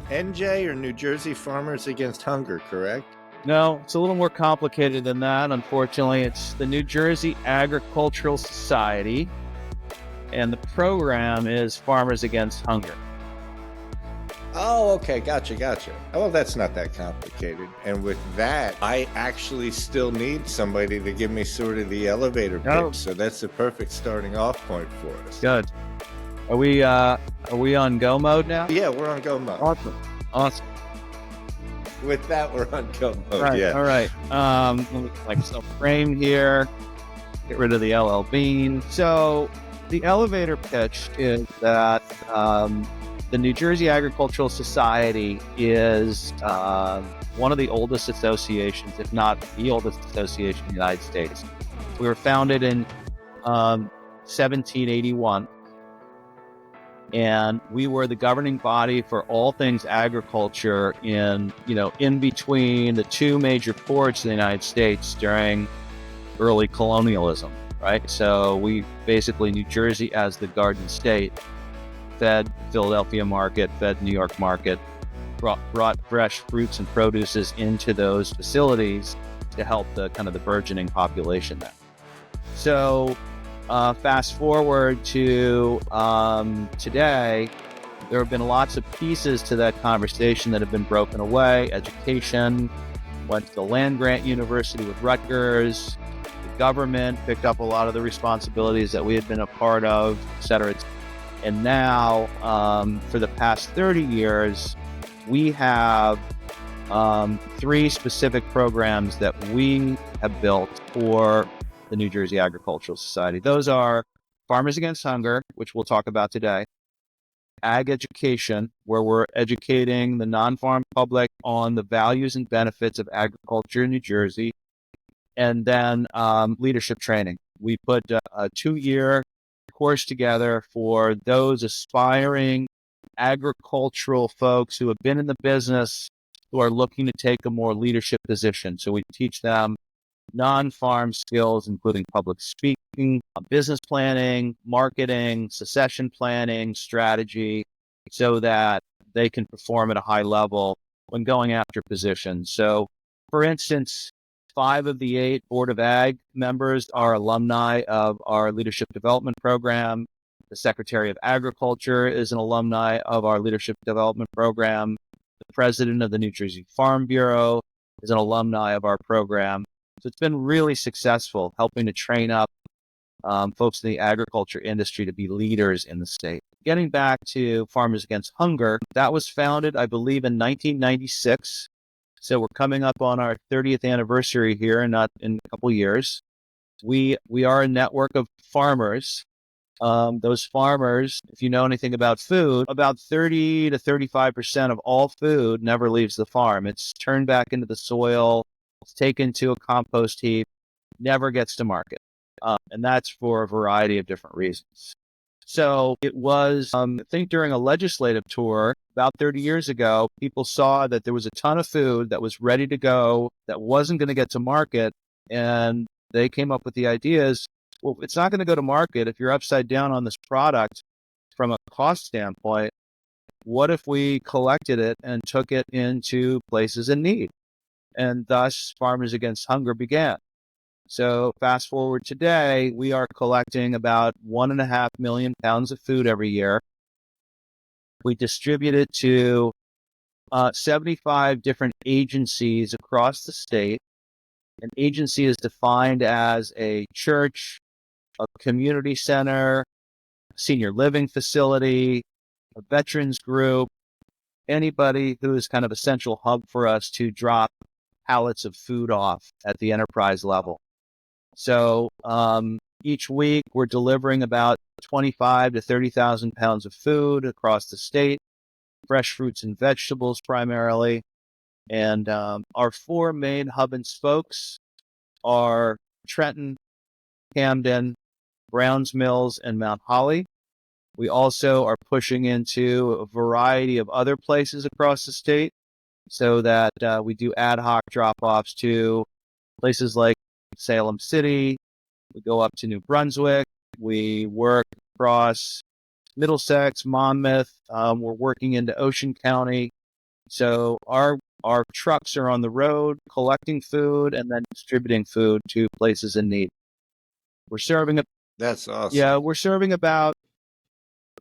NJ or New Jersey Farmers Against Hunger, correct? No, it's a little more complicated than that. Unfortunately, it's the New Jersey Agricultural Society, and the program is Farmers Against Hunger. Oh, okay. Gotcha. Well, that's not that complicated. And with that, I actually still need somebody to give me sort of the elevator pitch. So that's the perfect starting off point for us. Good. Are we on go mode now? Yeah, we're on go mode. Awesome. With that, we're on go mode. Right, yeah. All right. Let me frame here. Get rid of the LL Bean. So the elevator pitch is that the New Jersey Agricultural Society is one of the oldest associations, if not the oldest association in the United States. We were founded in 1781. And we were the governing body for all things agriculture in between the two major ports in the United States during early colonialism, right? So we basically, New Jersey as the Garden State, fed Philadelphia market, fed New York market, brought fresh fruits and produces into those facilities to help the burgeoning population there. So fast forward to today, there have been lots of pieces to that conversation that have been broken away. Education, went to the land-grant university with Rutgers. The government picked up a lot of the responsibilities that we had been a part of, et cetera. And now, for the past 30 years, we have 3 specific programs that we have built for the New Jersey Agricultural Society. Those are Farmers Against Hunger, which we'll talk about today, Ag Education, where we're educating the non-farm public on the values and benefits of agriculture in New Jersey, and then Leadership Training. We put a 2-year course together for those aspiring agricultural folks who have been in the business, who are looking to take a more leadership position. So we teach them non-farm skills, including public speaking, business planning, marketing, succession planning, strategy, so that they can perform at a high level when going after positions. So, for instance, 5 of the 8 Board of Ag members are alumni of our Leadership Development Program. The Secretary of Agriculture is an alumni of our Leadership Development Program. The President of the New Jersey Farm Bureau is an alumni of our program. So it's been really successful helping to train up folks in the agriculture industry to be leaders in the state. Getting back to Farmers Against Hunger, that was founded, I believe, in 1996. So we're coming up on our 30th anniversary here in a couple of years. We are a network of farmers. Those farmers, if you know anything about food, about 30 to 35% of all food never leaves the farm. It's turned back into the soil. It's taken to a compost heap, never gets to market. And that's for a variety of different reasons. So it was, I think during a legislative tour about 30 years ago, people saw that there was a ton of food that was ready to go, that wasn't going to get to market. And they came up with the ideas, well, it's not going to go to market if you're upside down on this product from a cost standpoint. What if we collected it and took it into places in need? And thus, Farmers Against Hunger began. So fast forward today, we are collecting about 1.5 million pounds of food every year. We distribute it to 75 different agencies across the state. An agency is defined as a church, a community center, a senior living facility, a veterans group, anybody who is kind of a central hub for us to drop pallets of food off at the enterprise level. So each week we're delivering about 25 to 30,000 pounds of food across the state, fresh fruits and vegetables primarily. And our 4 main hub and spokes are Trenton, Camden, Browns Mills, and Mount Holly. We also are pushing into a variety of other places across the state, so that we do ad hoc drop-offs to places like Salem City. We go up to New Brunswick. We work across Middlesex, Monmouth. We're working into Ocean County. So our trucks are on the road collecting food and then distributing food to places in need. We're serving That's awesome. Yeah, we're serving about,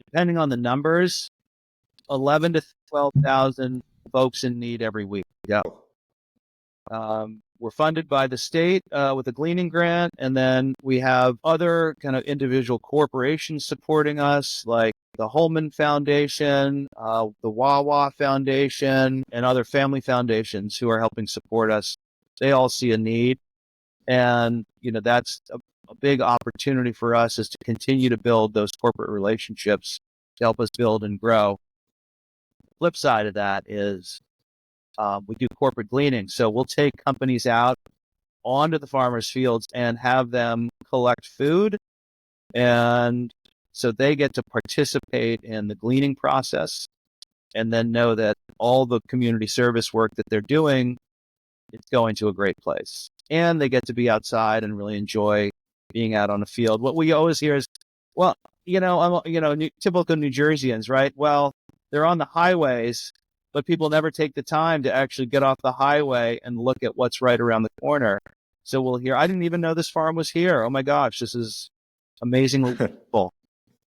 depending on the numbers, 11 to 12,000 folks in need every week. Yeah. We're funded by the state with a gleaning grant, and then we have other kind of individual corporations supporting us, like the Holman Foundation, the Wawa Foundation, and other family foundations who are helping support us. They all see a need, and that's a big opportunity for us, is to continue to build those corporate relationships to help us build and grow. Flip side of that is we do corporate gleaning. So we'll take companies out onto the farmers' fields and have them collect food. And so they get to participate in the gleaning process and then know that all the community service work that they're doing is going to a great place. And they get to be outside and really enjoy being out on the field. What we always hear is, well, typical New Jerseyans, right? Well, they're on the highways, but people never take the time to actually get off the highway and look at what's right around the corner. So we'll hear, I didn't even know this farm was here. Oh my gosh, this is amazingly beautiful.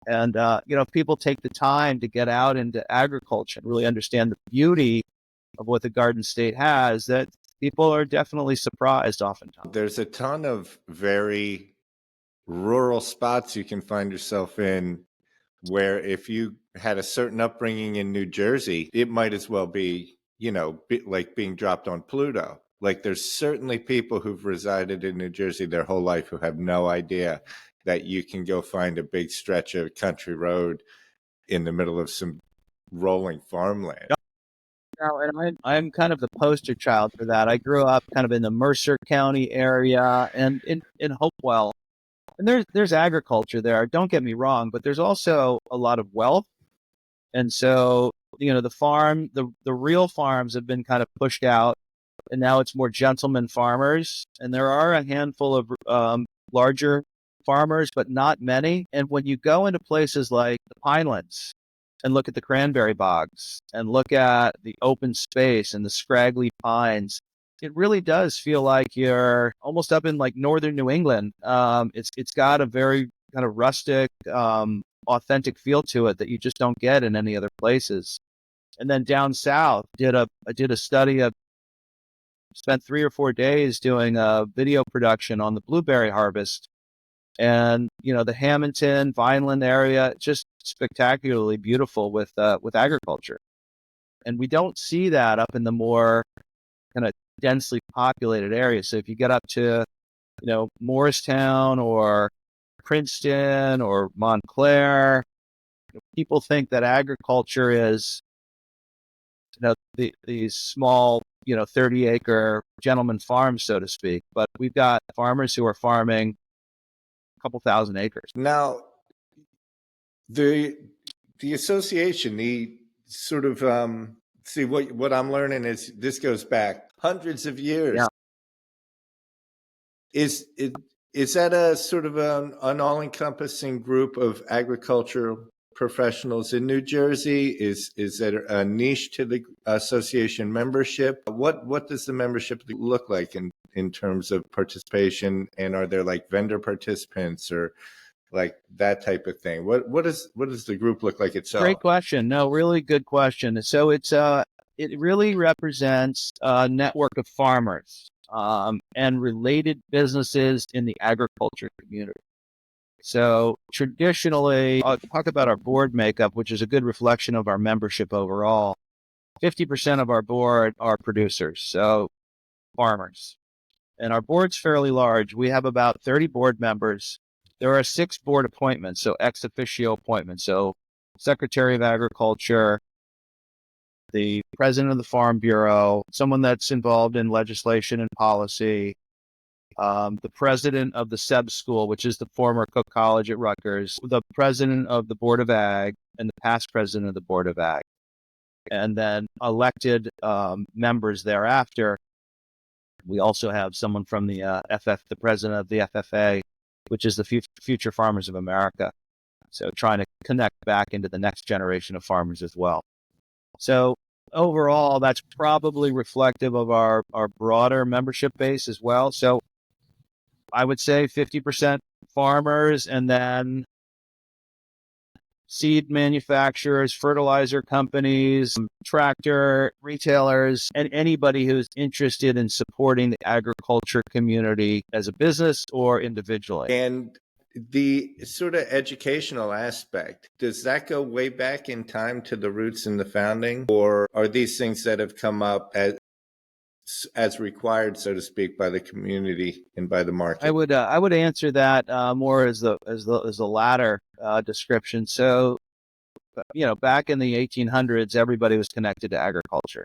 And, if people take the time to get out into agriculture and really understand the beauty of what the Garden State has, that people are definitely surprised oftentimes. There's a ton of very rural spots you can find yourself in where if you had a certain upbringing in New Jersey, it might as well be, like being dropped on Pluto. Like there's certainly people who've resided in New Jersey their whole life who have no idea that you can go find a big stretch of country road in the middle of some rolling farmland. And I'm kind of the poster child for that. I grew up kind of in the Mercer County area and in Hopewell. And there's agriculture there, don't get me wrong, but there's also a lot of wealth. And so, the real farms have been kind of pushed out, and now it's more gentleman farmers. And there are a handful of larger farmers, but not many. And when you go into places like the Pinelands and look at the cranberry bogs and look at the open space and the scraggly pines, it really does feel like you're almost up in like northern New England. It's got a very kind of rustic, authentic feel to it that you just don't get in any other places. And then down south, I did a study spent 3 or 4 days doing a video production on the blueberry harvest, and the Hamilton, Vineland area, just spectacularly beautiful with agriculture. And we don't see that up in the more kind of densely populated areas. So if you get up to, Morristown or Princeton or Montclair, people think that agriculture is, these small, 30-acre gentleman farms, so to speak. But we've got farmers who are farming a couple thousand acres. Now, the association, the sort of see what I'm learning is this goes back hundreds of years. Yeah. Is that a sort of an all-encompassing group of agricultural professionals in New Jersey? Is there a niche to the association membership? What does the membership look like in terms of participation? And are there like vendor participants or like that type of thing? What does the group look like itself? Great question. No, really good question. So it really represents a network of farmers and related businesses in the agriculture community. So traditionally, I'll talk about our board makeup, which is a good reflection of our membership overall. 50% of our board are producers, so farmers. And our board's fairly large. We have about 30 board members. There are 6 board appointments, so ex officio appointments. So Secretary of Agriculture, the president of the Farm Bureau, someone that's involved in legislation and policy, the president of the SEB school, which is the former Cook College at Rutgers, the president of the Board of Ag, and the past president of the Board of Ag. And then elected members thereafter. We also have someone from the the president of the FFA, which is the Future Farmers of America. So trying to connect back into the next generation of farmers as well. So overall, that's probably reflective of our broader membership base as well. So I would say 50% farmers, and then seed manufacturers, fertilizer companies, tractor retailers, and anybody who's interested in supporting the agriculture community as a business or individually. And the sort of educational aspect, does that go way back in time to the roots in the founding, or are these things that have come up as required, so to speak, by the community and by the market? I would answer that more as the latter description. So, back in the 1800s, everybody was connected to agriculture.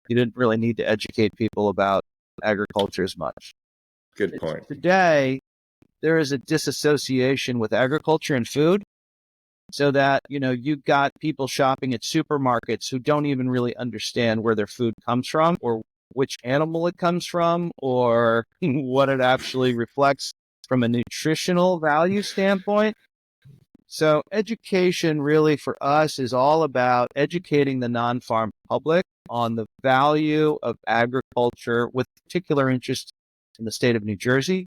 You didn't really need to educate people about agriculture as much. Good point. Today, there is a disassociation with agriculture and food, so that you've got people shopping at supermarkets who don't even really understand where their food comes from, or which animal it comes from, or what it actually reflects from a nutritional value standpoint. So education really for us is all about educating the non-farm public on the value of agriculture, with particular interest in the state of New Jersey.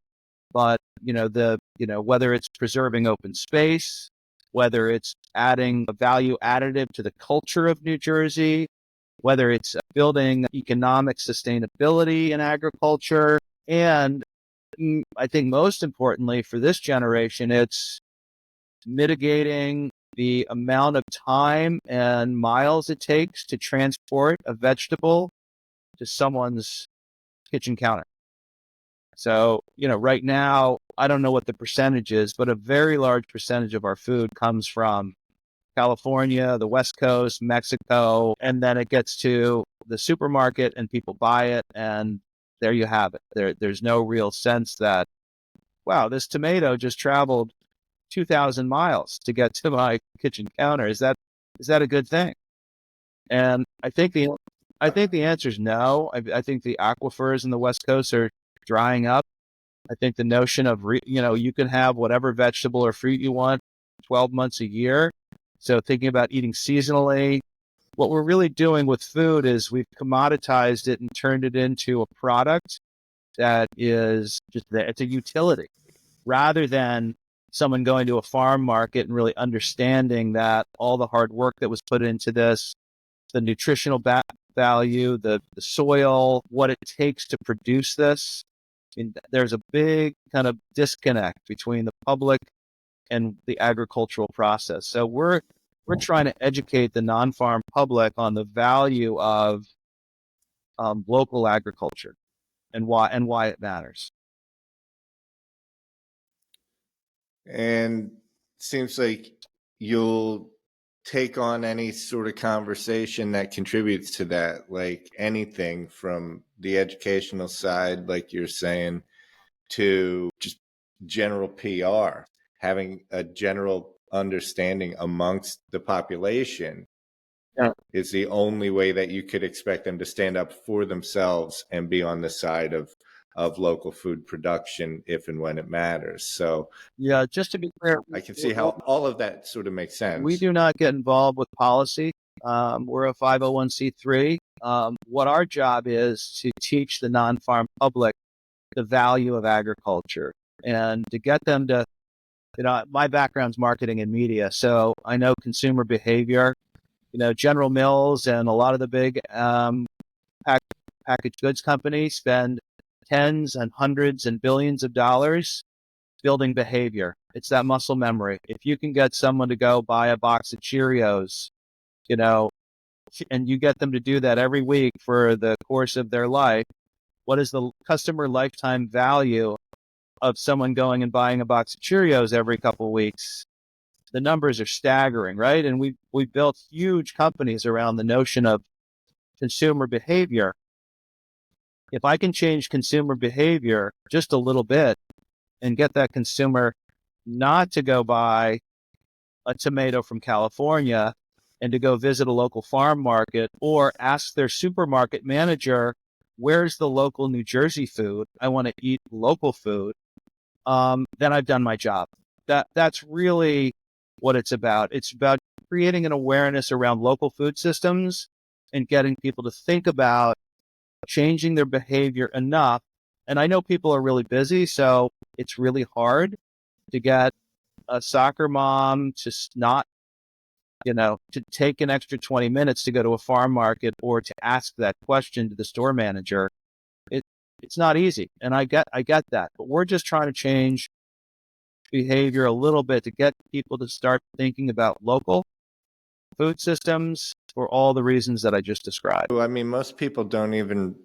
But whether it's preserving open space, whether it's adding a value additive to the culture of New Jersey, whether it's building economic sustainability in agriculture. And I think most importantly for this generation, it's mitigating the amount of time and miles it takes to transport a vegetable to someone's kitchen counter. So, right now, I don't know what the percentage is, but a very large percentage of our food comes from California, the West Coast, Mexico, and then it gets to the supermarket and people buy it, and there you have it. There's no real sense that, wow, this tomato just traveled 2,000 miles to get to my kitchen counter. Is that a good thing? And I think the answer is no. I think the aquifers in the West Coast are drying up. I think the notion of you can have whatever vegetable or fruit you want 12 months a year. So thinking about eating seasonally, what we're really doing with food is we've commoditized it and turned it into a product that is it's a utility, rather than someone going to a farm market and really understanding that all the hard work that was put into this, the nutritional value, the soil, what it takes to produce this. There's a big kind of disconnect between the public and the agricultural process. So we're trying to educate the non-farm public on the value of local agriculture and why it matters. And seems like you'll take on any sort of conversation that contributes to that, like anything from the educational side, like you're saying, to just general PR, having a general understanding amongst the population is the only way that you could expect them to stand up for themselves and be on the side of local food production if and when it matters. So yeah, just to be clear, I can see how all of that sort of makes sense. We do not get involved with policy. We're a 501c3. What our job is to teach the non-farm public the value of agriculture and to get them to, my background's marketing and media, so I know consumer behavior. General Mills and a lot of the big packaged goods companies spend tens and hundreds and billions of dollars building behavior. It's that muscle memory. If you can get someone to go buy a box of Cheerios, and you get them to do that every week for the course of their life, what is the customer lifetime value of someone going and buying a box of Cheerios every couple of weeks? The numbers are staggering, right? And we've built huge companies around the notion of consumer behavior. If I can change consumer behavior just a little bit and get that consumer not to go buy a tomato from California and to go visit a local farm market, or ask their supermarket manager, where's the local New Jersey food? I want to eat local food. Then I've done my job. That's really what it's about. It's about creating an awareness around local food systems and getting people to think about changing their behavior enough. And I know people are really busy, so it's really hard to get a soccer mom to not, to take an extra 20 minutes to go to a farm market or to ask that question to the store manager. It's not easy. And I get that, but we're just trying to change behavior a little bit to get people to start thinking about local food systems for all the reasons that I just described. I mean, most people don't even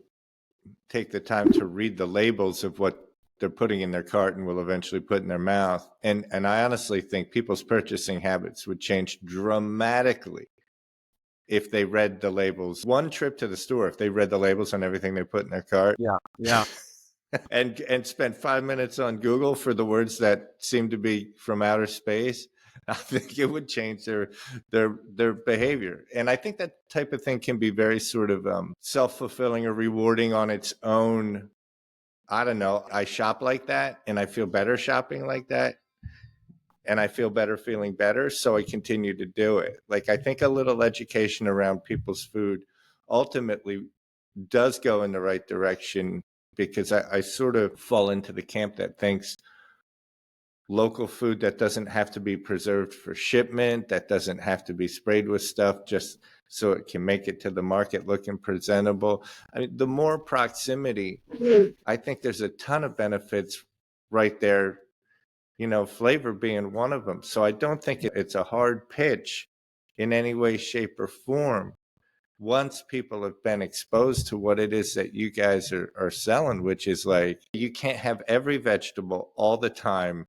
take the time to read the labels of what they're putting in their cart and will eventually put in their mouth. And I honestly think people's purchasing habits would change dramatically if they read the labels. One trip to the store, if they read the labels on everything they put in their cart. Yeah. and spent 5 minutes on Google for the words that seem to be from outer space, I think it would change their behavior. And I think that type of thing can be very sort of self-fulfilling or rewarding on its own. I don't know. I shop like that and I feel better shopping like that. And I feel better feeling better. So I continue to do it. Like, I think a little education around people's food ultimately does go in the right direction, because I sort of fall into the camp that thinks local food that doesn't have to be preserved for shipment, that doesn't have to be sprayed with stuff just so it can make it to the market looking presentable. I mean, the more proximity, I think there's a ton of benefits right there, flavor being one of them. So I don't think it's a hard pitch in any way, shape, or form once people have been exposed to what it is that you guys are selling, which is like, you can't have every vegetable all the time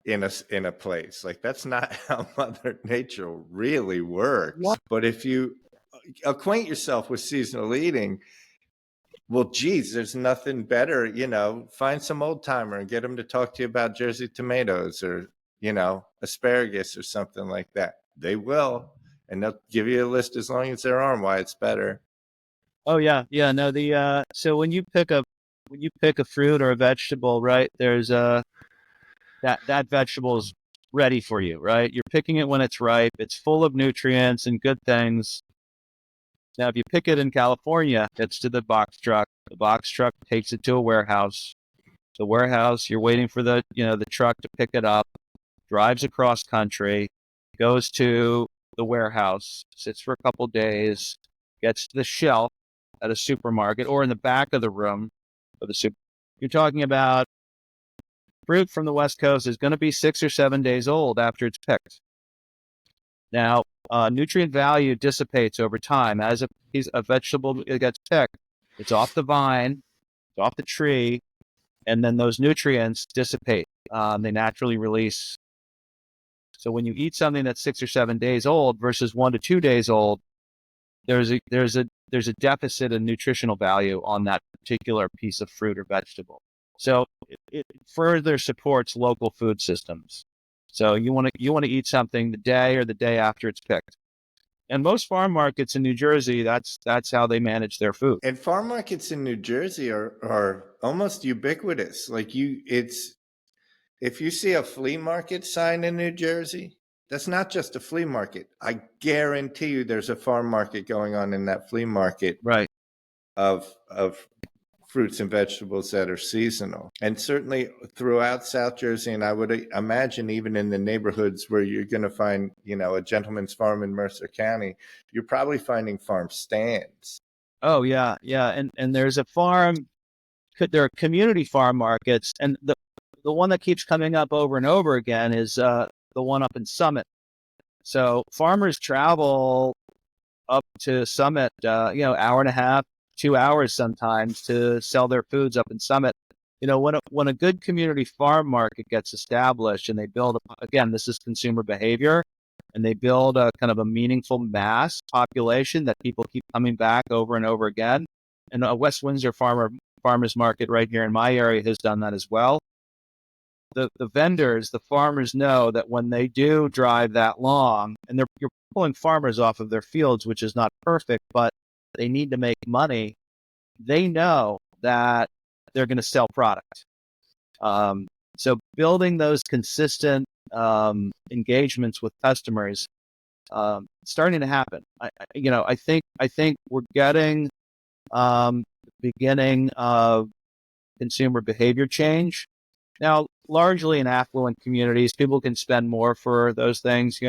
in a place. Like, that's not how Mother Nature really works. What? But if you acquaint yourself with seasonal eating, well, geez, there's nothing better, find some old timer and get them to talk to you about Jersey tomatoes or, asparagus or something like that. They will. And they'll give you a list as long as their arm why it's better. Oh yeah. No, so when you pick a fruit or a vegetable, right, there's that vegetable is ready for you, right? You're picking it when it's ripe. It's full of nutrients and good things. Now, if you pick it in California, it's to the box truck. The box truck takes it to a warehouse. The warehouse, you're waiting for the truck to pick it up, drives across country, goes to the warehouse, sits for a couple days, gets to the shelf at a supermarket or in the back of the room of the super. You're talking about fruit from the West Coast is going to be 6 or 7 days old after it's picked. Now, nutrient value dissipates over time. As a vegetable gets picked, it's off the vine, it's off the tree, and then those nutrients dissipate. They naturally release. So when you eat something that's 6 or 7 days old versus 1 to 2 days old, there's a deficit in nutritional value on that particular piece of fruit or vegetable. So it further supports local food systems. So you want to eat something the day or the day after it's picked. And most farm markets in New Jersey, that's how they manage their food. And farm markets in New Jersey are almost ubiquitous. Like, if you see a flea market sign in New Jersey, that's not just a flea market. I guarantee you there's a farm market going on in that flea market. Right. Of fruits and vegetables that are seasonal. And certainly throughout South Jersey, and I would imagine even in the neighborhoods where you're going to find, a gentleman's farm in Mercer County, you're probably finding farm stands. Oh, yeah. And there's a there are community farm markets. And the one that keeps coming up over and over again is the one up in Summit. So farmers travel up to Summit, hour and a half, 2 hours sometimes to sell their foods up in Summit. When a good community farm market gets established and they build, again, this is consumer behavior, and they build a kind of a meaningful mass population that people keep coming back over and over again. And West Windsor farmers market right here in my area has done that as well. The vendors, the farmers know that when they do drive that long, and you're pulling farmers off of their fields, which is not perfect, but they need to make money. They know that they're going to sell product. So building those consistent engagements with customers starting to happen. I think we're getting beginning of consumer behavior change. Now, largely in affluent communities, people can spend more for those things.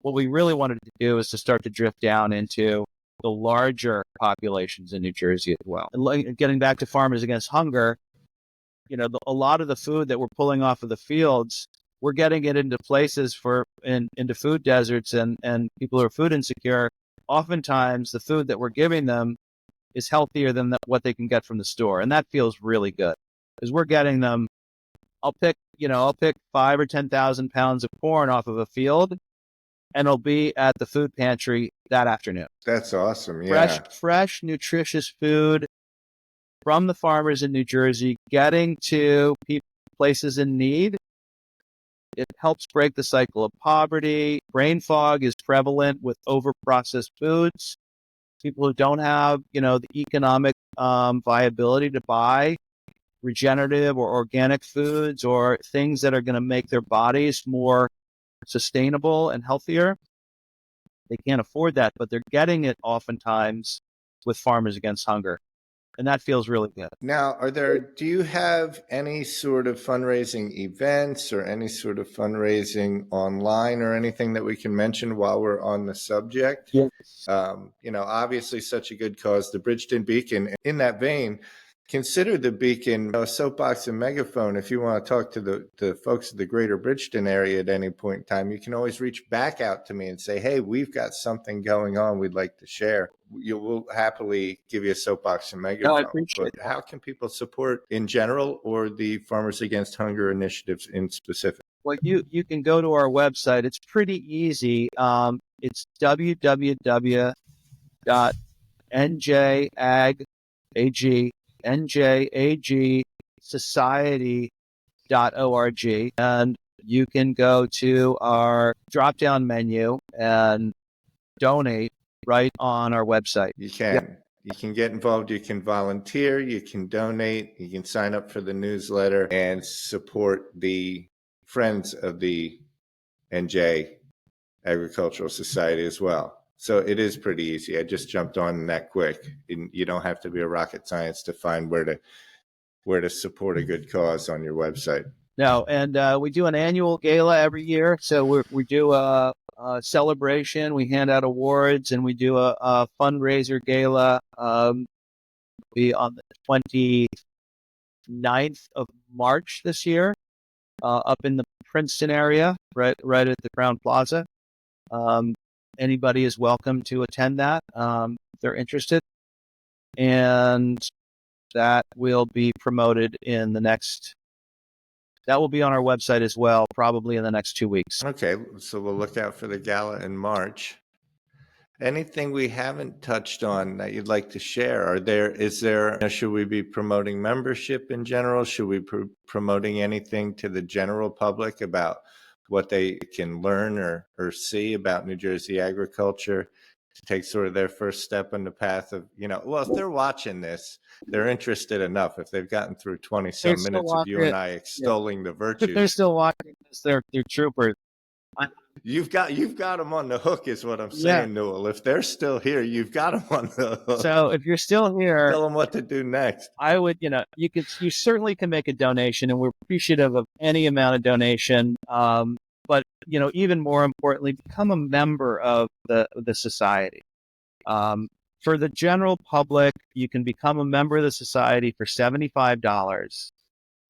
What we really wanted to do is to start to drift down into the larger populations in New Jersey as well. And getting back to Farmers Against Hunger, a lot of the food that we're pulling off of the fields, we're getting it into places into food deserts and people who are food insecure. Oftentimes, the food that we're giving them is healthier than what they can get from the store, and that feels really good because we're getting them. I'll pick 5 or 10,000 pounds of corn off of a field, and it'll be at the food pantry that afternoon. That's awesome. Yeah. Fresh, nutritious food from the farmers in New Jersey, getting to places in need. It helps break the cycle of poverty. Brain fog is prevalent with over-processed foods. People who don't have, the economic viability to buy regenerative or organic foods or things that are going to make their bodies more sustainable and healthier. They can't afford that, but they're getting it oftentimes with Farmers Against Hunger. And that feels really good. Now, do you have any sort of fundraising events or any sort of fundraising online or anything that we can mention while we're on the subject? Yes. Obviously such a good cause, the Bridgeton Beacon. In that vein, consider the Beacon a soapbox and megaphone. If you want to talk to the folks of the greater Bridgeton area at any point in time, you can always reach back out to me and say, hey, we've got something going on we'd like to share. We'll happily give you a soapbox and megaphone. No, I appreciate that. How can people support in general or the Farmers Against Hunger initiatives in specific? Well, you can go to our website. It's pretty easy. It's www.njagsociety.org, and you can go to our drop-down menu and donate right on our website. You can. Yep. You can get involved. You can volunteer. You can donate. You can sign up for the newsletter and support the Friends of the NJ Agricultural Society as well. So it is pretty easy. I just jumped on that quick. You don't have to be a rocket science to find where to support a good cause on your website. No, and we do an annual gala every year. So we do a celebration. We hand out awards, and we do a fundraiser gala. Be on the 29th of March this year, up in the Princeton area, right at the Crown Plaza. Anybody is welcome to attend that if they're interested, and that will be promoted that will be on our website as well, probably in the next 2 weeks. Okay, so we'll look out for the gala in March. Anything we haven't touched on that you'd like to share? Should we be promoting membership in general? Should we be promoting anything to the general public about what they can learn or see about New Jersey agriculture to take sort of their first step on the path of, if they're watching this, they're interested enough. If they've gotten through 20-some minutes of you and I extolling the virtues. If they're still watching this, they're troopers. You've got them on the hook is what I'm saying, Newell. If they're still here, you've got them on the hook. So if you're still here, tell them what to do next. I would, you certainly can make a donation, and we're appreciative of any amount of donation. But, even more importantly, become a member of the society. For the general public, you can become a member of the society for $75.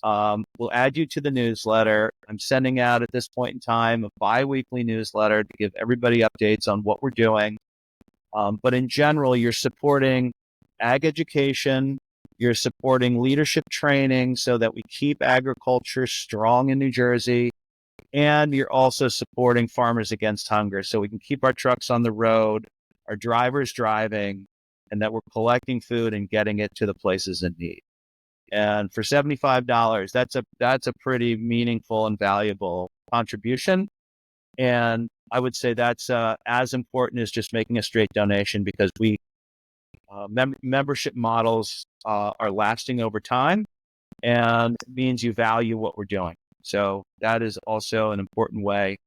We'll add you to the newsletter. I'm sending out at this point in time a bi-weekly newsletter to give everybody updates on what we're doing. But in general, you're supporting ag education. You're supporting leadership training so that we keep agriculture strong in New Jersey. And you're also supporting Farmers Against Hunger so we can keep our trucks on the road, our drivers driving, and that we're collecting food and getting it to the places in need. And for $75, that's a pretty meaningful and valuable contribution. And I would say that's as important as just making a straight donation, because membership models are lasting over time, and it means you value what we're doing. So that is also an important way.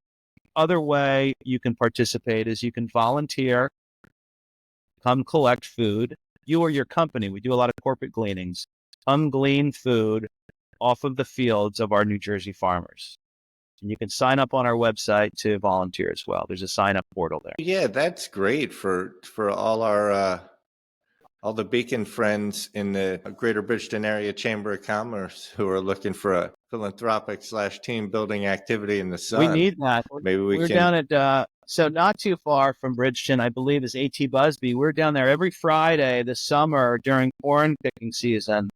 Other way you can participate is you can volunteer, come collect food. You or your company, we do a lot of corporate gleanings, come glean food off of the fields of our New Jersey farmers. And you can sign up on our website to volunteer as well. There's a sign up portal there. Yeah, that's great for all the Beacon friends in the Greater Bridgeton Area Chamber of Commerce who are looking for a philanthropic / team building activity in the sun. We need that. Maybe we're down at, so not too far from Bridgeton, I believe, is A.T. Busby. We're down there every Friday this summer during corn picking season.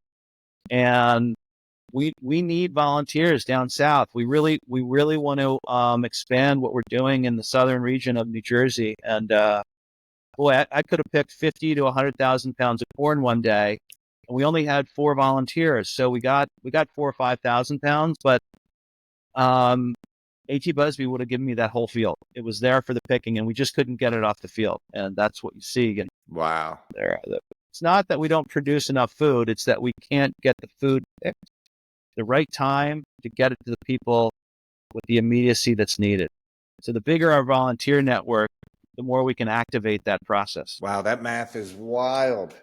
And we need volunteers down south. We really want to expand what we're doing in the southern region of New Jersey. And boy, I could have picked 50 to 100,000 pounds of corn one day, and we only had 4 volunteers. So we got 4,000 or 5,000 pounds, but A.T. Busby would have given me that whole field. It was there for the picking, and we just couldn't get it off the field. And that's what you see. And wow, there. It's not that we don't produce enough food; it's that we can't get the food picked the right time to get it to the people with the immediacy that's needed. So the bigger our volunteer network, the more we can activate that process. Wow, that math is wild.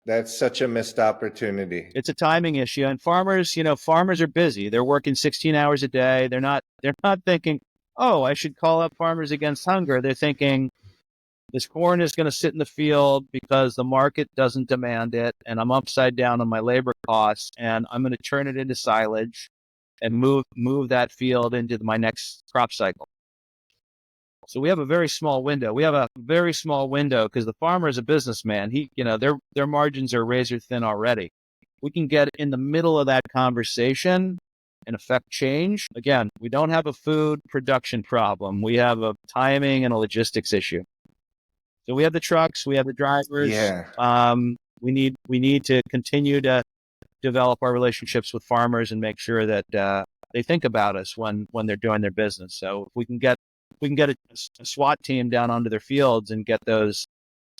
That's such a missed opportunity. It's a timing issue. And farmers are busy. They're working 16 hours a day. They're not thinking, oh, I should call up Farmers Against Hunger. They're thinking, this corn is going to sit in the field because the market doesn't demand it, and I'm upside down on my labor costs, and I'm going to turn it into silage and move that field into my next crop cycle. So we have a very small window. We have a very small window because the farmer is a businessman. Their margins are razor thin already. We can get in the middle of that conversation and affect change. Again, we don't have a food production problem. We have a timing and a logistics issue. So we have the trucks, we have the drivers. Yeah. We need to continue to develop our relationships with farmers and make sure that they think about us when they're doing their business. So if we can get a SWAT team down onto their fields and get those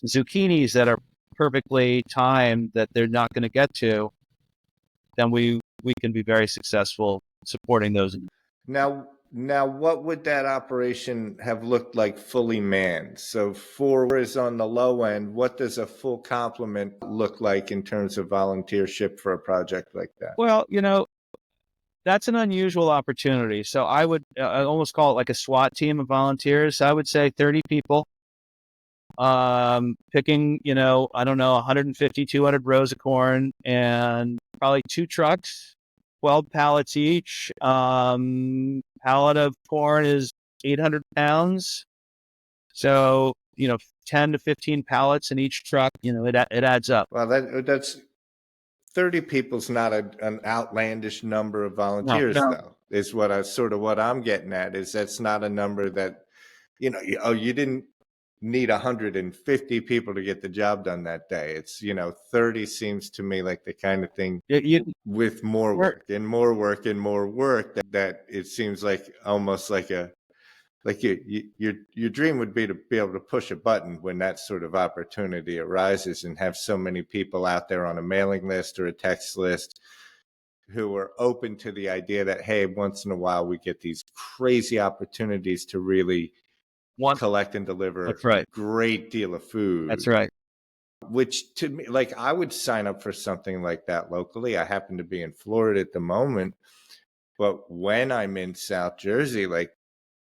zucchinis that are perfectly timed that they're not going to get to, then we can be very successful supporting those. Now, what would that operation have looked like fully manned? So 4 is on the low end. What does a full complement look like in terms of volunteership for a project like that? Well, that's an unusual opportunity. So I would almost call it like a SWAT team of volunteers. I would say 30 people picking, 150, 200 rows of corn and probably 2 trucks, 12 pallets each. Pallet of corn is 800 pounds. So, 10 to 15 pallets in each truck, it adds up. Well, that's 30 people's not an outlandish number of volunteers, No. though, is what I'm getting at, is that's not a number that, you didn't need 150 people to get the job done that day. It's, 30 seems to me like the kind of thing with more work and more work and more work that it seems like almost like your dream would be to be able to push a button when that sort of opportunity arises and have so many people out there on a mailing list or a text list who are open to the idea that, hey, once in a while we get these crazy opportunities to really collect and deliver a great deal of food. That's right. Which to me, like, I would sign up for something like that locally. I happen to be in Florida at the moment, but when I'm in South Jersey,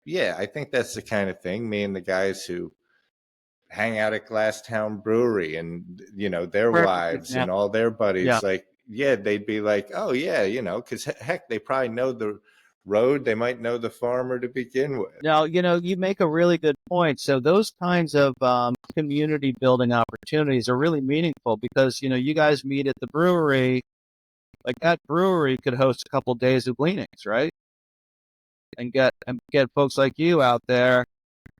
yeah, I think that's the kind of thing. Me and the guys who hang out at Glasstown Brewery and, their wives and all their buddies, they'd be like, oh, yeah, because heck, they probably know the road. They might know the farmer to begin with. Now, you make a really good point. So those kinds of community building opportunities are really meaningful because, you guys meet at the brewery. Like that brewery could host a couple of days of gleanings, right? And get folks like you out there.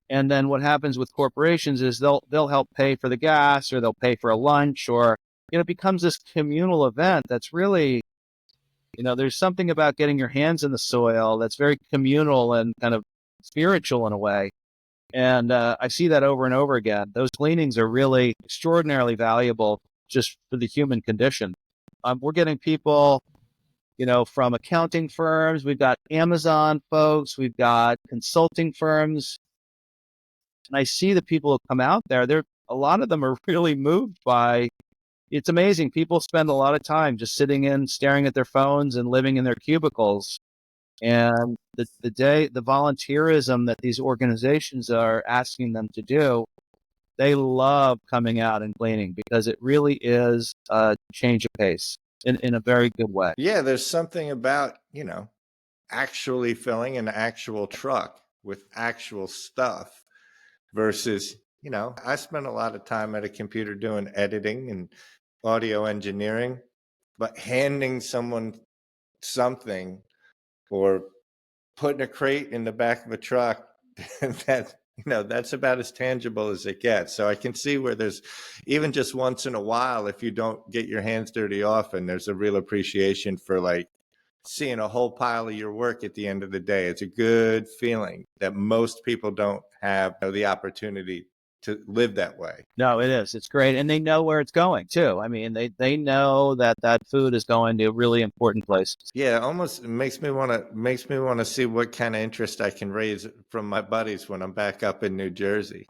And then what happens with corporations is they'll help pay for the gas, or they'll pay for a lunch, or it becomes this communal event that's really, there's something about getting your hands in the soil that's very communal and kind of spiritual in a way. And I see that over and over again. Those gleanings are really extraordinarily valuable just for the human condition. We're getting people, from accounting firms, we've got Amazon folks, we've got consulting firms. And I see the people who come out there, a lot of them are really moved by, it's amazing. People spend a lot of time just sitting in, staring at their phones and living in their cubicles. And the volunteerism that these organizations are asking them to do, they love coming out and cleaning because it really is a change of pace in a very good way. Yeah, there's something about, actually filling an actual truck with actual stuff versus, I spent a lot of time at a computer doing editing and audio engineering, but handing someone something or putting a crate in the back of a truck, that's about as tangible as it gets. So I can see where there's, even just once in a while, if you don't get your hands dirty often, there's a real appreciation for like seeing a whole pile of your work at the end of the day. It's a good feeling that most people don't have the opportunity to live that way. No, it is. It's great. And they know where it's going too. I mean, they know that food is going to really important places. Yeah, it almost makes me want to see what kind of interest I can raise from my buddies when I'm back up in New Jersey.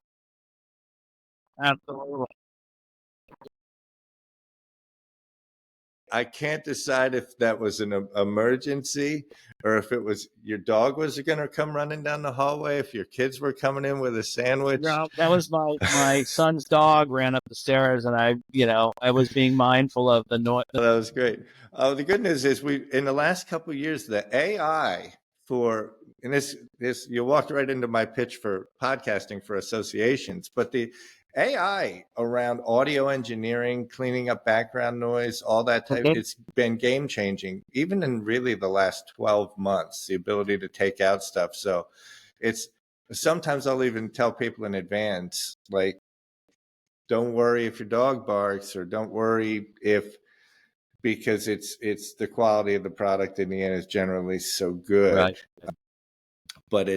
Absolutely. I can't decide if that was an emergency or if it was your dog was going to come running down the hallway, if your kids were coming in with a sandwich. No, that was my son's dog ran up the stairs, and I was being mindful of the noise. That was great. The good news is in the last couple of years, the AI and this you walked right into my pitch for podcasting for associations, but the AI around audio engineering, cleaning up background noise, all that type, it's been game changing, even in really the last 12 months, the ability to take out stuff. So sometimes I'll even tell people in advance, like, don't worry if your dog barks, or don't worry because it's the quality of the product in the end is generally so good. Right. But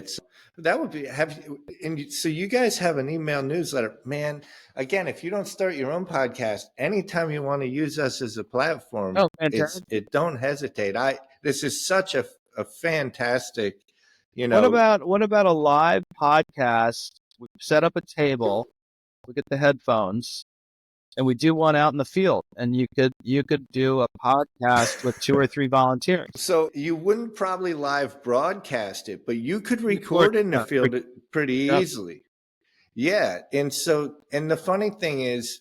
that would be, so you guys have an email newsletter, man. Again, if you don't start your own podcast, anytime you want to use us as a platform, don't hesitate. This is such a fantastic, What about a live podcast? We set up a table, we get the headphones, and we do one out in the field, and you could do a podcast with 2 or 3 volunteers. So you wouldn't probably live broadcast it, but you could record in the field pretty easily. Yeah. And the funny thing is,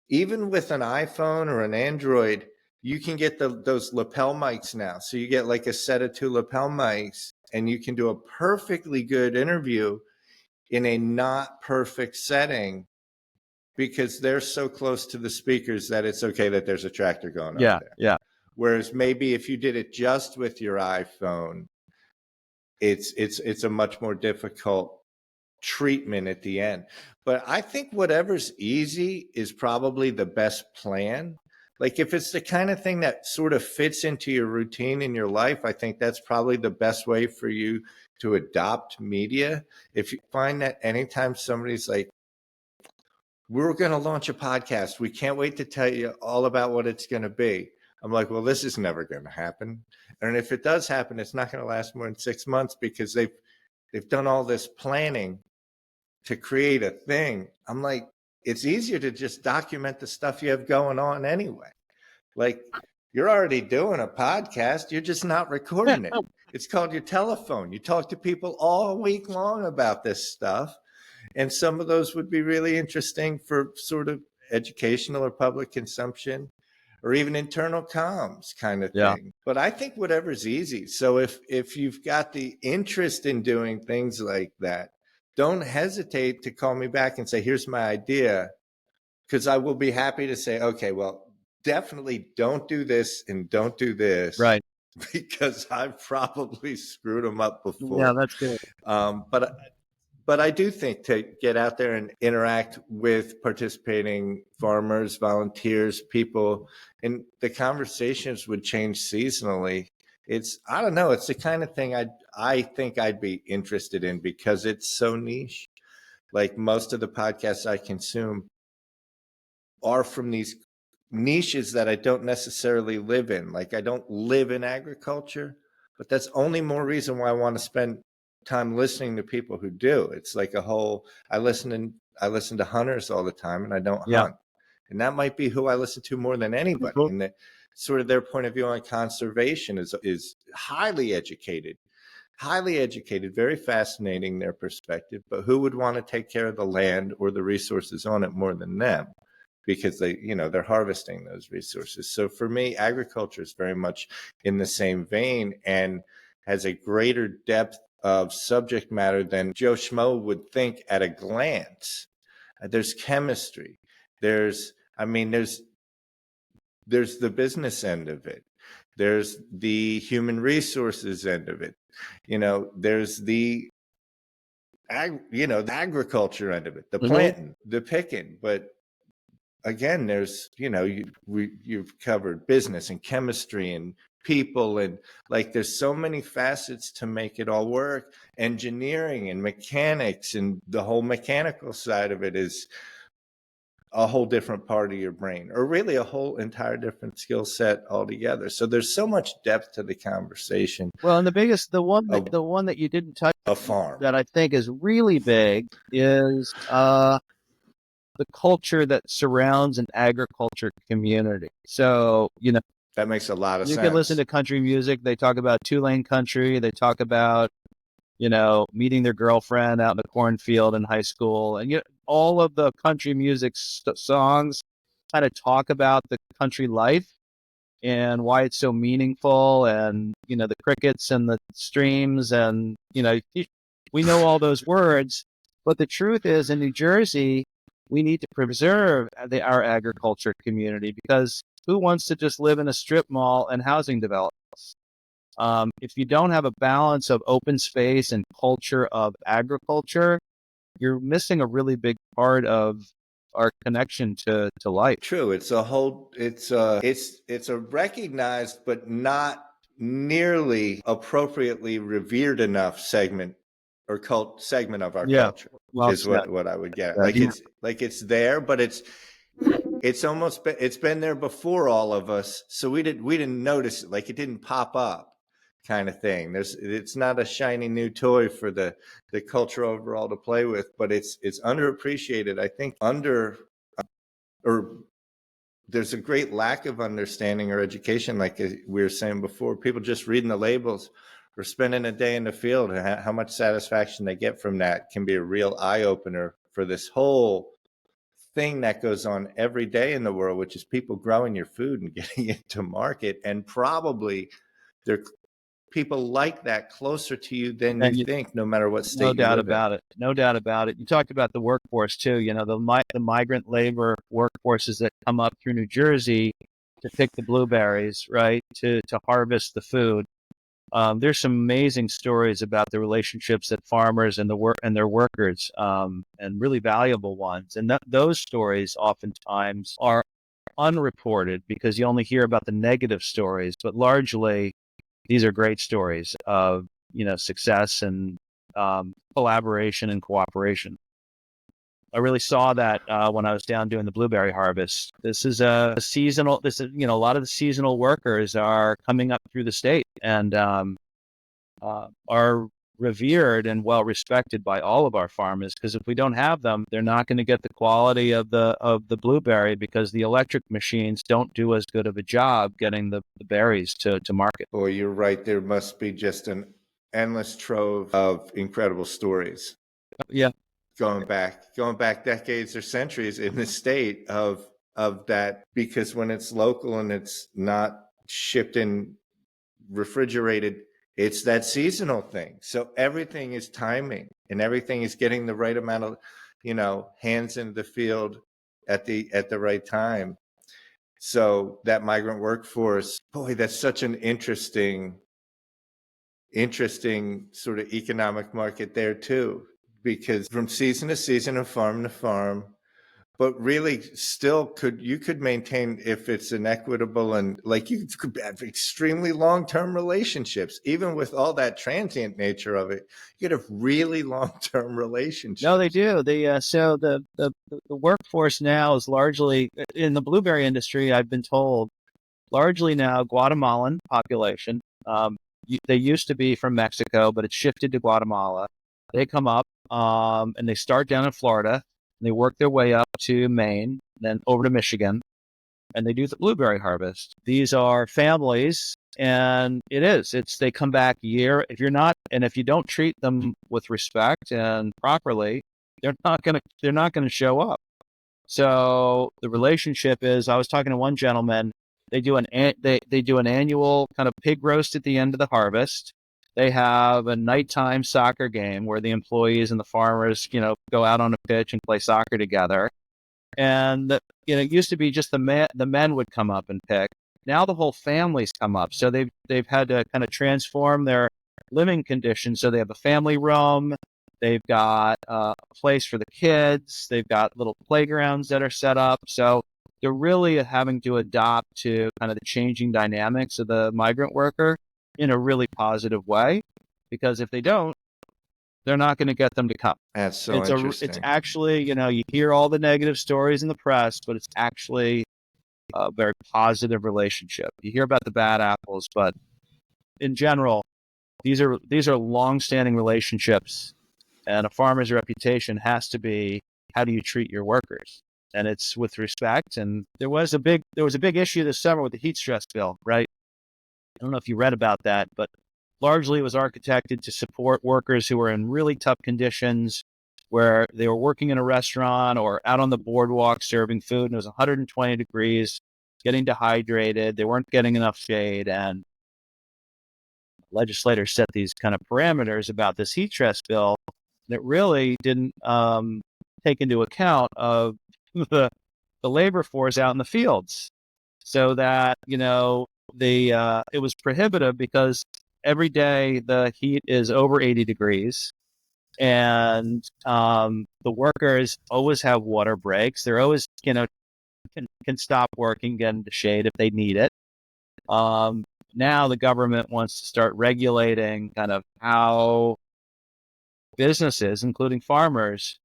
even with an iPhone or an Android, you can get those lapel mics now. So you get like a set of 2 lapel mics, and you can do a perfectly good interview in a not perfect setting, because they're so close to the speakers that it's okay that there's a tractor going over there. Yeah. Whereas maybe if you did it just with your iPhone, it's a much more difficult treatment at the end. But I think whatever's easy is probably the best plan. Like if it's the kind of thing that sort of fits into your routine in your life, I think that's probably the best way for you to adopt media. If you find that anytime somebody's like, we're going to launch a podcast, we can't wait to tell you all about what it's going to be, I'm like, well, this is never going to happen. And if it does happen, it's not going to last more than 6 months, because they've done all this planning to create a thing. I'm like, it's easier to just document the stuff you have going on anyway. Like, you're already doing a podcast, you're just not recording it. It's called your telephone. You talk to people all week long about this stuff. And some of those would be really interesting for sort of educational or public consumption, or even internal comms kind of thing. But I think whatever's easy. So if you've got the interest in doing things like that, don't hesitate to call me back and say, here's my idea, because I will be happy to say, okay, well, definitely don't do this and don't do this. Right. Because I've probably screwed them up before. Yeah, that's good. But I do think to get out there and interact with participating farmers, volunteers, people, and the conversations would change seasonally. I don't know, it's the kind of thing I think I'd be interested in, because it's so niche. Like most of the podcasts I consume are from these, niches that I don't necessarily live in. Like I don't live in agriculture, but that's only more reason why I want to spend time listening to people who do. It's like a whole, I listen to hunters all the time and I don't Yeah. hunt. And that might be who I listen to more than anybody. And that sort of their point of view on conservation is highly educated, very fascinating, their perspective, but who would want to take care of the land or the resources on it more than them? Because they're harvesting those resources. So for me, agriculture is very much in the same vein and has a greater depth of subject matter than Joe Schmo would think at a glance. There's chemistry. There's the business end of it. There's the human resources end of it. There's the agriculture end of it, the planting, the picking. But again, there's, you've covered business and chemistry and people, and like there's so many facets to make it all work. Engineering and mechanics, and the whole mechanical side of it is a whole different part of your brain, or really a whole entire different skill set altogether. So there's so much depth to the conversation. Well, and the one that you didn't touch, a farm, that I think is really big is the culture that surrounds an agriculture community. So, that makes a lot of sense. You can listen to country music. They talk about two-lane country. They talk about, meeting their girlfriend out in the cornfield in high school. And all of the country music songs kind of talk about the country life and why it's so meaningful, and, the crickets and the streams, and, we know all those words. But the truth is, in New Jersey, we need to preserve our agriculture community, because who wants to just live in a strip mall and housing developments? If you don't have a balance of open space and culture of agriculture, you're missing a really big part of our connection to life. True. It's a recognized but not nearly appropriately revered enough segment or segment of our culture, is what I would get. It's there, but it's been there before all of us, so we didn't notice it. Like it didn't pop up, kind of thing. It's not a shiny new toy for the culture overall to play with, but it's underappreciated. I think there's a great lack of understanding or education, like we were saying before. People just reading the labels or spending a day in the field, and how much satisfaction they get from that can be a real eye-opener for this whole thing that goes on every day in the world, which is people growing your food and getting it to market. And probably there are people like that closer to you than you think, no matter what state you live in. No doubt about it. You talked about the workforce too. The migrant labor workforces that come up through New Jersey to pick the blueberries, right? To harvest the food. There's some amazing stories about the relationships that farmers and their workers, and really valuable ones. And those stories oftentimes are unreported because you only hear about the negative stories, but largely these are great stories of, success and collaboration and cooperation. I really saw that when I was down doing the blueberry harvest. This is a seasonal. A lot of the seasonal workers are coming up through the state and are revered and well respected by all of our farmers. Because if we don't have them, they're not going to get the quality of the blueberry, because the electric machines don't do as good of a job getting the berries to market. Well, you're right. There must be just an endless trove of incredible stories. Yeah. Going back decades or centuries in the state of that, because when it's local and it's not shipped in refrigerated, it's that seasonal thing. So everything is timing, and everything is getting the right amount of, hands into the field at the right time. So that migrant workforce, boy, that's such an interesting sort of economic market there too, because from season to season and farm to farm, but really still you could maintain, if it's inequitable, and like you could have extremely long-term relationships, even with all that transient nature of it. You could have really long-term relationships. No, they do. So the workforce now is largely in the blueberry industry. I've been told largely now Guatemalan population. They used to be from Mexico, but it's shifted to Guatemala. They come up and they start down in Florida. And they work their way up to Maine, then over to Michigan, and they do the blueberry harvest. These are families, and they come back if you don't treat them with respect and properly, they're not gonna show up. So the relationship is, I was talking to one gentleman, they do an annual kind of pig roast at the end of the harvest. They have a nighttime soccer game where the employees and the farmers, go out on a pitch and play soccer together. And it used to be just the men would come up and pick. Now the whole families come up. So they've had to kind of transform their living conditions. So they have a family room. They've got a place for the kids. They've got little playgrounds that are set up. So they're really having to adopt to kind of the changing dynamics of the migrant worker in a really positive way, because if they don't, they're not going to get them to come. That's so interesting. It's actually, you hear all the negative stories in the press, but it's actually a very positive relationship. You hear about the bad apples, but in general, these are long-standing relationships, and a farmer's reputation has to be, how do you treat your workers? And it's with respect. And there was a big issue this summer with the heat stress bill, right? I don't know if you read about that, but largely it was architected to support workers who were in really tough conditions, where they were working in a restaurant or out on the boardwalk serving food, and it was 120 degrees, getting dehydrated. They weren't getting enough shade, and legislators set these kind of parameters about this heat stress bill that really didn't take into account of the labor force out in the fields, so that it was prohibitive, because every day the heat is over 80 degrees, and the workers always have water breaks. They're always can stop working, get into shade if they need it. Now the government wants to start regulating kind of how businesses, including farmers,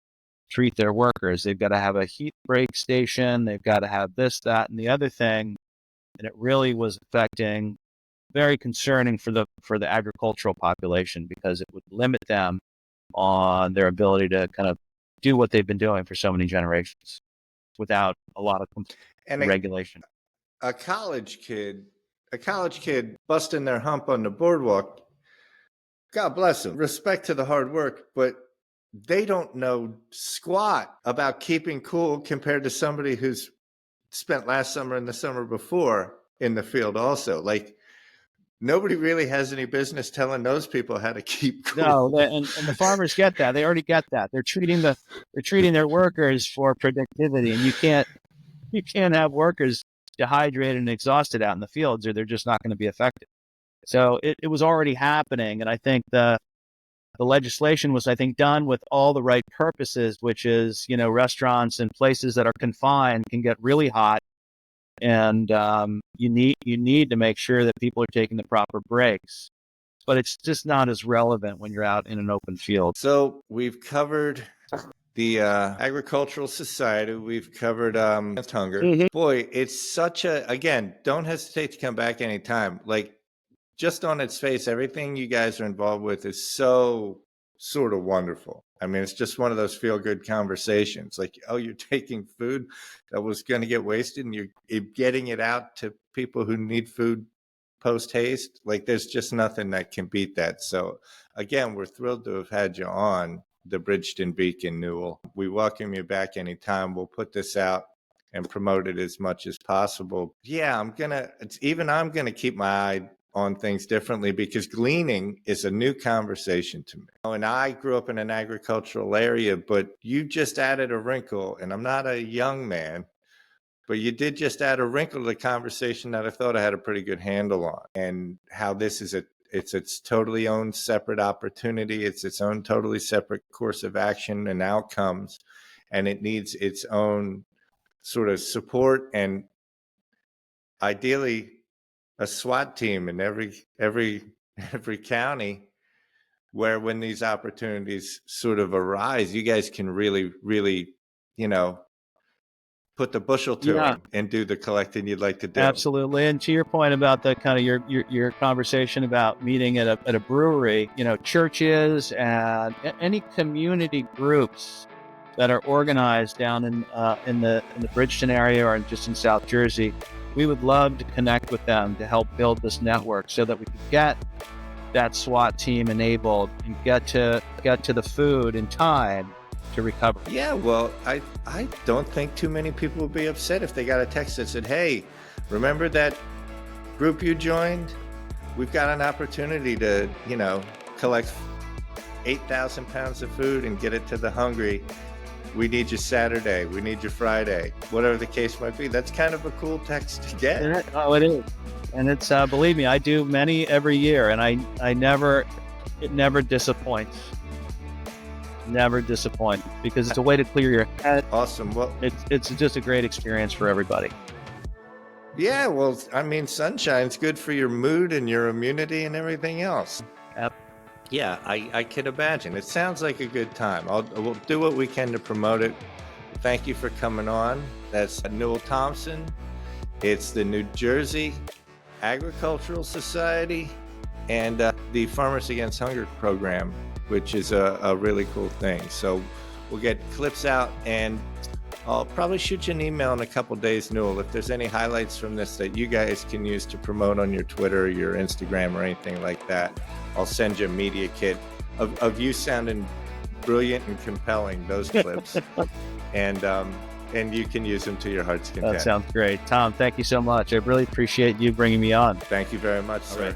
treat their workers. They've got to have a heat break station. They've got to have this, that, and the other thing. And it really was affecting, very concerning for the agricultural population, because it would limit them on their ability to kind of do what they've been doing for so many generations without a lot of regulation. A college kid busting their hump on the boardwalk, God bless them, respect to the hard work, but they don't know squat about keeping cool compared to somebody who's spent last summer and the summer before in the field also. Like, nobody really has any business telling those people how to keep cool. No, and the farmers get that. They already get that. They're treating their workers for productivity, and you can't have workers dehydrated and exhausted out in the fields, or they're just not going to be effective. So it was already happening, and I think the legislation was, done with all the right purposes, which is, restaurants and places that are confined can get really hot, and you need to make sure that people are taking the proper breaks. But it's just not as relevant when you're out in an open field. So we've covered the agricultural society. We've covered hunger. Mm-hmm. Boy, it's such again, don't hesitate to come back anytime. Like, just on its face, everything you guys are involved with is so sort of wonderful. I mean, it's just one of those feel-good conversations. Like, oh, you're taking food that was going to get wasted, and you're getting it out to people who need food post-haste. Like, there's just nothing that can beat that. So, again, we're thrilled to have had you on the Bridgeton Beacon, Newell. We welcome you back anytime. We'll put this out and promote it as much as possible. Yeah, I'm going to keep my eye on things differently, because gleaning is a new conversation to me. And I grew up in an agricultural area, but you just added a wrinkle, and I'm not a young man, but you did just add a wrinkle to the conversation that I thought I had a pretty good handle on, and how this is it's its totally own separate opportunity. It's its own totally separate course of action and outcomes. and it needs its own sort of support, and ideally a SWAT team in every county, where when these opportunities sort of arise, you guys can really, put the bushel to them and do the collecting you'd like to do. Absolutely. And to your point about the kind of your conversation about meeting at a brewery, churches and any community groups that are organized down in the Bridgeton area or just in South Jersey, we would love to connect with them to help build this network so that we can get that SWAT team enabled and get to the food in time to recover. Yeah, well, I don't think too many people would be upset if they got a text that said, hey, remember that group you joined? We've got an opportunity to, collect 8,000 pounds of food and get it to the hungry. We need you Saturday. We need you Friday. Whatever the case might be. That's kind of a cool text to get. Oh, it is. And it's, believe me, I do many every year, and it never disappoints. Never disappoint, because it's a way to clear your head. Awesome. Well, it's just a great experience for everybody. Yeah, well, I mean, sunshine's good for your mood and your immunity and everything else. Yep. Yeah, I can imagine. It sounds like a good time. We'll do what we can to promote it. Thank you for coming on. That's Newell Thompson. It's the New Jersey Agricultural Society and the Farmers Against Hunger program, which is a really cool thing. So we'll get clips out, and I'll probably shoot you an email in a couple days, Newell, if there's any highlights from this that you guys can use to promote on your Twitter, your Instagram, or anything like that. I'll send you a media kit of you sounding brilliant and compelling, those clips. And you can use them to your heart's content. That sounds great. Tom, thank you so much. I really appreciate you bringing me on. Thank you very much, sir. Right.